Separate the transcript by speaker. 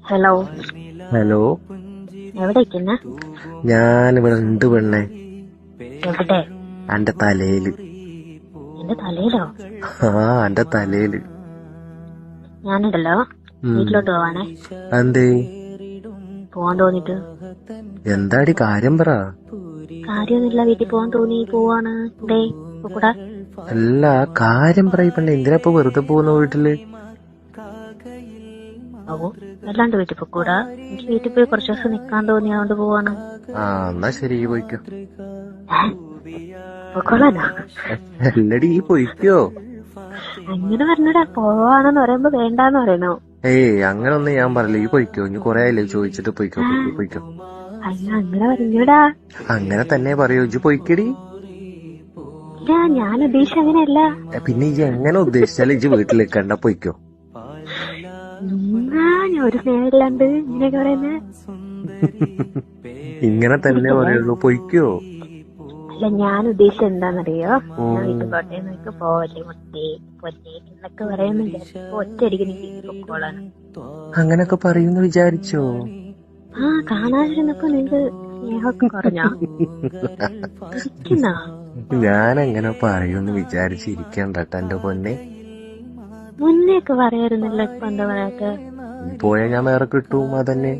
Speaker 1: Hello.
Speaker 2: Hello,
Speaker 1: എവിടേക്കുന്ന?
Speaker 2: ഞാനിവിടെ ഉണ്ട് പെണ്ണെ.
Speaker 1: എവിടെ?
Speaker 2: അന്റെ തലയില്.
Speaker 1: എന്റെ തലയിലോ?
Speaker 2: അന്റെ തലയില്.
Speaker 1: ഞാനുണ്ടല്ലോ വീട്ടിലോട്ട് പോവാണേ.
Speaker 2: എന്തേ?
Speaker 1: പോവാൻ തോന്നിട്ട്.
Speaker 2: എന്താടി കാര്യം പറ.
Speaker 1: കാര്യമൊന്നുമില്ല, വീട്ടിൽ പോവാൻ തോന്നി പോവാണ്. ഡേ കൂടാ.
Speaker 2: അല്ല, കാര്യം പറ പെണ്ണെ. എന്തിനാ ഇപ്പൊ വെറുതെ പോകുന്ന വീട്ടില്?
Speaker 1: ഓ, അല്ലാണ്ട് വീട്ടിൽ പോക്കൂടാ. എനിക്ക് വീട്ടിൽ പോയി കുറച്ച് ദിവസം നിക്കാൻ തോന്നി, അതുകൊണ്ട് പോവാണ്.
Speaker 2: എന്നാ ശരി, ഈ പോയിക്കോ.
Speaker 1: പൊക്കോളാനാ?
Speaker 2: അല്ലടി, ഈ പോയിക്കോ.
Speaker 1: അങ്ങനെ പറഞ്ഞടാ, പോവാണെന്ന് പറയുമ്പോ വേണ്ടാന്ന് പറയണോ?
Speaker 2: അങ്ങനെ ഒന്നും ഞാൻ പറയില്ല. ഈ പോയിക്കോ. ഇനി കൊറേ ആയില്ലേ ചോദിച്ചിട്ട്. പോയിക്കോ, പോയിക്കോ.
Speaker 1: അയ്യോ, അങ്ങനെ പറഞ്ഞൂടാ.
Speaker 2: അങ്ങനെ തന്നെ പറയൂ. ഇജ്ജ് പോയിക്കടി.
Speaker 1: ഇല്ല, ഞാൻ ഉദ്ദേശിച്ച അങ്ങനെയല്ല.
Speaker 2: പിന്നെ ഇജ്ജ് എങ്ങനെ ഉദ്ദേശിച്ചാലും ഇജ്ജ് വീട്ടിൽ നിൽക്കണ്ട, പോയിക്കോ.
Speaker 1: ഞാൻ ഒരു സ്നേഹമില്ലാണ്ട് ഇങ്ങനെയൊക്കെ പറയുന്നേ?
Speaker 2: ഇങ്ങനെ തന്നെ പറയുള്ളൂ, പൊയ്ക്കോ.
Speaker 1: അല്ല, ഞാൻ ഉദ്ദേശിച്ചത് എന്താന്നറിയോ? ഞാൻ വീട്ടിൽ പോട്ടെ എന്നൊക്കെ പോലെ മുട്ടേ പൊന്നെ എന്നൊക്കെ പറയുന്നില്ല. ഒറ്റയടിക്ക് നീ പൊക്കോളാണ്.
Speaker 2: അങ്ങനൊക്കെ പറയുന്നു വിചാരിച്ചോ?
Speaker 1: കാണാതിരുന്നപ്പോ നിനക്ക് സ്നേഹമൊക്കെ കുറഞ്ഞോ?
Speaker 2: ഞാനങ്ങനെ പറയുമെന്ന് വിചാരിച്ചിരിക്കണ്ട എന്റെ പൊന്നെ.
Speaker 1: മുന്നേ ഒക്കെ പറയാറുന്നല്ലോ, ഇപ്പൊ എന്താ പറയാത്ത?
Speaker 2: പോയാ ഞാൻ വേറെ കിട്ടും, അതന്നെ.